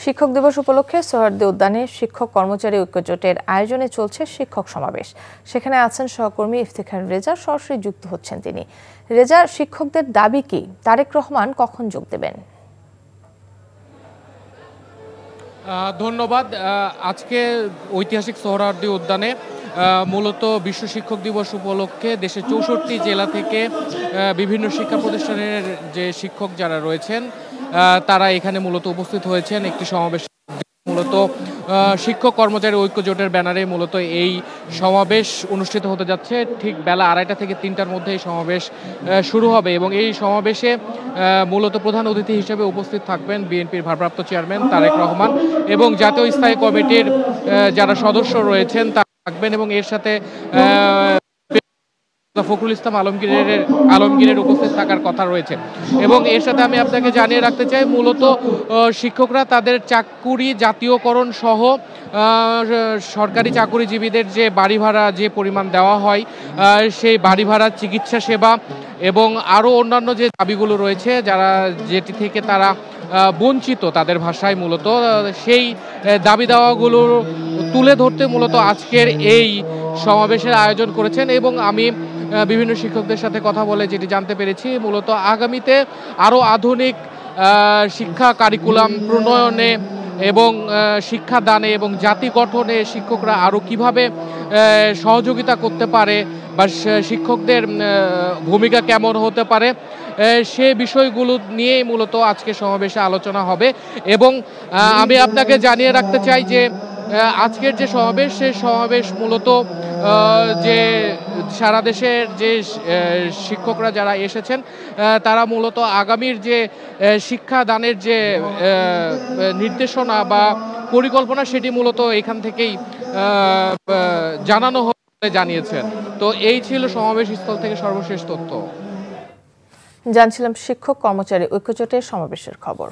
শিক্ষক দিবস উপলক্ষে সোহরাওয়ার্দী উদ্যানে শিক্ষক কর্মচারী ঐক্যজোটের আয়োজনে চলছে শিক্ষক সমাবেশ। সেখানে আছেন সহকর্মী ইফতিখার রেজা, সরাসরি যুক্ত হচ্ছেন তিনি। রেজা, শিক্ষকদের দাবি কি? তারেক রহমান কখন যোগ দেবেন? ধন্যবাদ। আজকে ঐতিহাসিক সোহরাওয়ার্দী উদ্যানে মূলত বিশ্ব শিক্ষক দিবস উপলক্ষে দেশের ৬৪ জেলা থেকে বিভিন্ন শিক্ষা প্রতিষ্ঠানের যে শিক্ষক যারা রয়েছেন তারা এখানে মূলত উপস্থিত হয়েছেন একটি সমাবেশ। মূলত শিক্ষক কর্মচারী ঐক্য জোটের ব্যানারে মূলত এই সমাবেশ অনুষ্ঠিত হতে যাচ্ছে। ঠিক বেলা ২:৩০ থেকে ৩টার মধ্যে এই সমাবেশ শুরু হবে এবং এই সমাবেশে মূলত প্রধান অতিথি হিসেবে উপস্থিত থাকবেন বিএনপির ভারপ্রাপ্ত চেয়ারম্যান তারেক রহমান এবং জাতীয় স্থায়ী কমিটির যারা সদস্য রয়েছেন তারা থাকবেন এবং এর সাথে ফখরুল ইসলাম আলমগীরের উপস্থিত থাকার কথা রয়েছে। এবং এর সাথে আমি আপনাকে জানিয়ে রাখতে চাই, মূলত শিক্ষকরা তাদের চাকুরি জাতীয়করণ সহ সরকারি চাকুরিজীবীদের যে বাড়ি ভাড়া যে পরিমাণ দেওয়া হয় সেই বাড়ি ভাড়া, চিকিৎসা সেবা এবং আরও অন্যান্য যে দাবিগুলো রয়েছে যারা যেটি থেকে তারা বঞ্চিত তাদের ভাষায়, মূলত সেই দাবি দাওয়াগুলো তুলে ধরতে মূলত আজকের এই সমাবেশের আয়োজন করেছেন। এবং আমি বিভিন্ন শিক্ষকদের সাথে কথা বলে যেটি জানতে পেরেছি, মূলত আগামীতে আরও আধুনিক শিক্ষা কারিকুলাম প্রণয়নে এবং শিক্ষাদানে এবং জাতি গঠনে শিক্ষকরা আরও কিভাবে সহযোগিতা করতে পারে বা শিক্ষকদের ভূমিকা কেমন হতে পারে সে বিষয়গুলো নিয়েই মূলত আজকে সমাবেশে আলোচনা হবে। এবং আমি আপনাকে জানিয়ে রাখতে চাই যে আজকের যে সমাবেশ সেই সমাবেশ মূলত যে সারা দেশের যে শিক্ষকরা যারা এসেছেন তারা মূলত আগামীর যে শিক্ষাদানের যে নির্দেশনা বা পরিকল্পনা সেটি মূলত এখান থেকেই জানানো হবে জানিয়েছেন। তো এই ছিল সমাবেশ স্থল থেকে সর্বশেষ তথ্য। জানছিলাম শিক্ষক কর্মচারী ঐক্যজোটের সমাবেশের খবর।